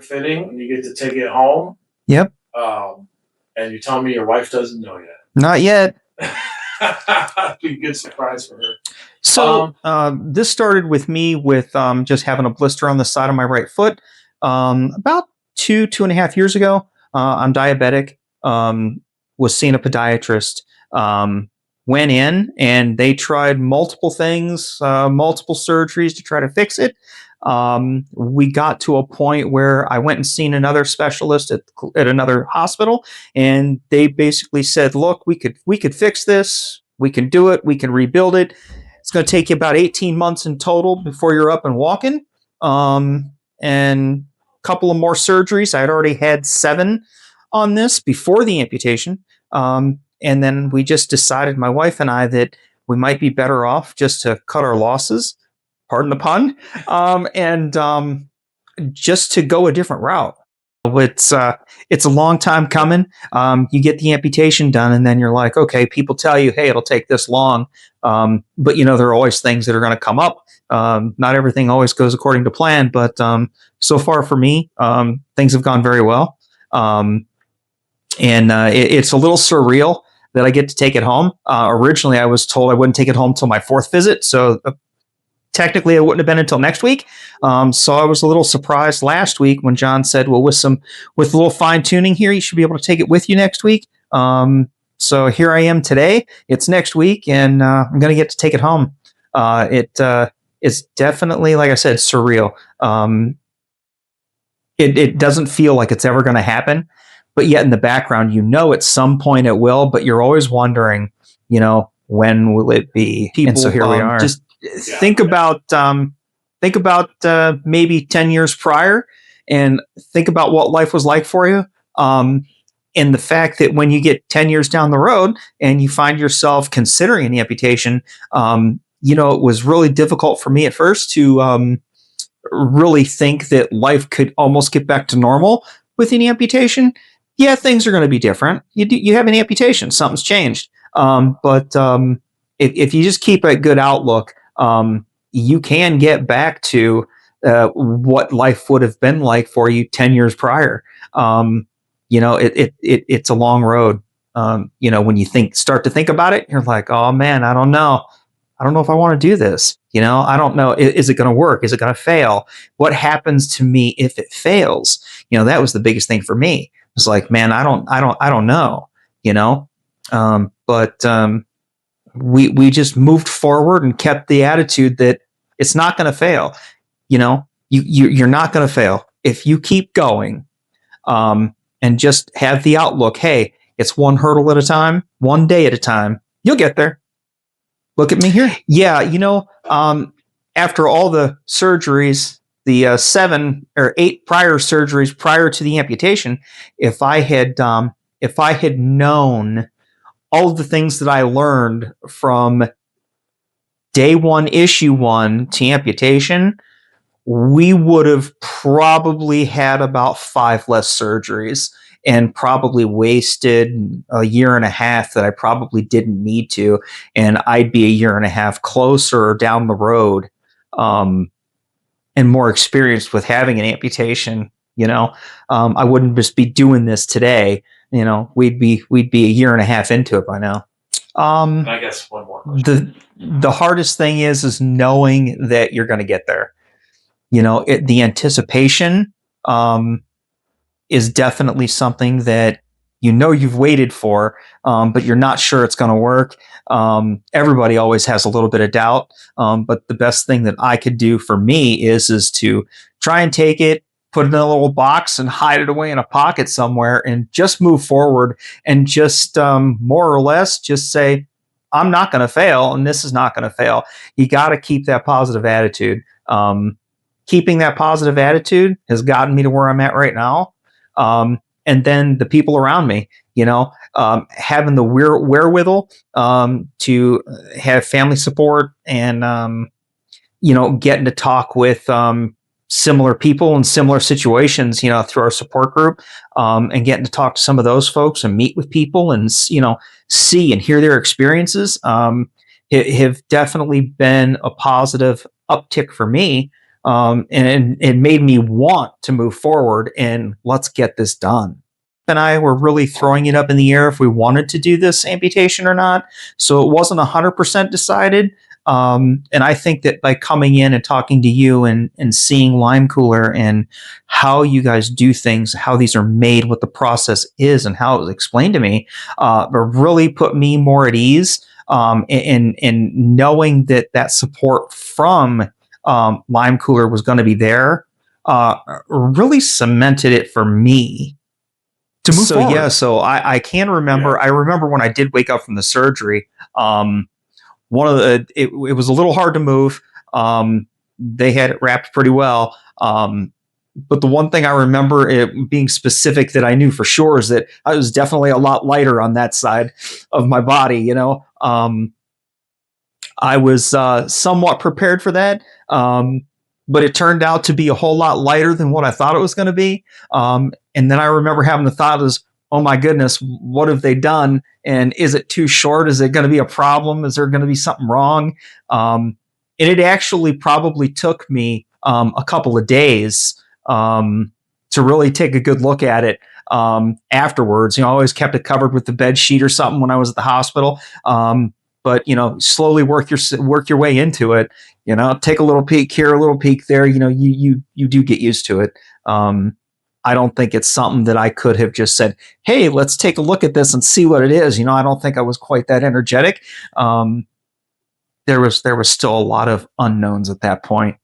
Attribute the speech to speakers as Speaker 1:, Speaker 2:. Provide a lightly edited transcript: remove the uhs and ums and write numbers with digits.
Speaker 1: fitting and you get to take it home.
Speaker 2: Yep.
Speaker 1: And you tell me your wife doesn't know yet.
Speaker 2: Not yet.
Speaker 1: That'd be a good surprise for her.
Speaker 2: So this started with me with just having a blister on the side of my right foot. About 2.5 years ago, I'm diabetic. Was seeing a podiatrist. Went in and they tried multiple things, multiple surgeries to try to fix it. We got to a point where I went and seen another specialist at another hospital, and they basically said, "Look, we could fix this. We can do it. We can rebuild it. It's going to take you about 18 months in total before you're up and walking." And a couple of more surgeries. I had already had 7 on this before the amputation. And then we just decided, my wife and I, that we might be better off just to cut our losses, pardon the pun, and just to go a different route. It's a long time coming. You get the amputation done, and then you're like, okay, people tell you, hey, it'll take this long. But there are always things that are going to come up. Not everything always goes according to plan, but so far for me, things have gone very well. It's a little surreal that I get to take it home. Originally, I was told I wouldn't take it home till my 4th visit, so technically it wouldn't have been until next week. So I was a little surprised last week when John said, well, with a little fine tuning here, you should be able to take it with you next week. So here I am today. It's next week, and I'm going to get to take it home. It's definitely, like I said, surreal. It doesn't feel like it's ever going to happen. But yet in the background, at some point it will, but you're always wondering, when will it be? And so here we are. Just think about maybe 10 years prior, and think about what life was like for you. And the fact that when you get 10 years down the road and you find yourself considering an amputation, it was really difficult for me at first to really think that life could almost get back to normal with an amputation. Yeah, things are going to be different. You have an amputation, something's changed. But if you just keep a good outlook, you can get back to what life would have been like for you 10 years prior. It's a long road. When you start to think about it, you're like, oh man, I don't know. I don't know if I want to do this. I don't know. Is it going to work? Is it going to fail? What happens to me if it fails? That was the biggest thing for me. It's like, man, I don't know, but we just moved forward and kept the attitude that it's not going to fail. You're not going to fail if you keep going, and just have the outlook. Hey, it's one hurdle at a time, one day at a time. You'll get there. Look at me here. Yeah. After all the surgeries, the 7 or 8 prior surgeries prior to the amputation, if I had known all of the things that I learned from day 1, issue 1 to amputation, we would have probably had about 5 less surgeries and probably wasted a year and a half that I probably didn't need to. And I'd be a year and a half closer down the road, and more experienced with having an amputation. I wouldn't just be doing this today. We'd be a year and a half into it by now.
Speaker 1: I guess one more question.
Speaker 2: The hardest thing is knowing that you're going to get there. The anticipation is definitely something that you've waited for, but you're not sure it's going to work. Everybody always has a little bit of doubt, but the best thing that I could do for me is to try and take it, put it in a little box and hide it away in a pocket somewhere, and just move forward, and just more or less just say, I'm not going to fail, and this is not going to fail. You got to keep that positive attitude. Keeping that positive attitude has gotten me to where I'm at right now. And then the people around me, having the wherewithal to have family support, and getting to talk with similar people in similar situations, through our support group, and getting to talk to some of those folks and meet with people and see and hear their experiences have definitely been a positive uptick for me. And it made me want to move forward and let's get this done. And I were really throwing it up in the air if we wanted to do this amputation or not. So it wasn't 100% decided. And I think that by coming in and talking to you and seeing Leimkuehler and how you guys do things, how these are made, what the process is, and how it was explained to me, really put me more at ease. And knowing that support from Leimkuehler was going to be there, really cemented it for me to move forward. Yeah, so I can remember. Yeah. I remember when I did wake up from the surgery. It was a little hard to move. They had it wrapped pretty well. But the one thing I remember it being specific that I knew for sure is that I was definitely a lot lighter on that side of my body. You know, I was somewhat prepared for that. But it turned out to be a whole lot lighter than what I thought it was going to be. And then I remember having the thought is, oh my goodness, what have they done? And is it too short? Is it going to be a problem? Is there going to be something wrong? And it actually probably took me a couple of days to really take a good look at it afterwards. You know, I always kept it covered with the bed sheet or something when I was at the hospital. But you know, slowly work your way into it. You know, take a little peek here, a little peek there. You know, you do get used to it. I don't think it's something that I could have just said, "Hey, let's take a look at this and see what it is." You know, I don't think I was quite that energetic. There was still a lot of unknowns at that point.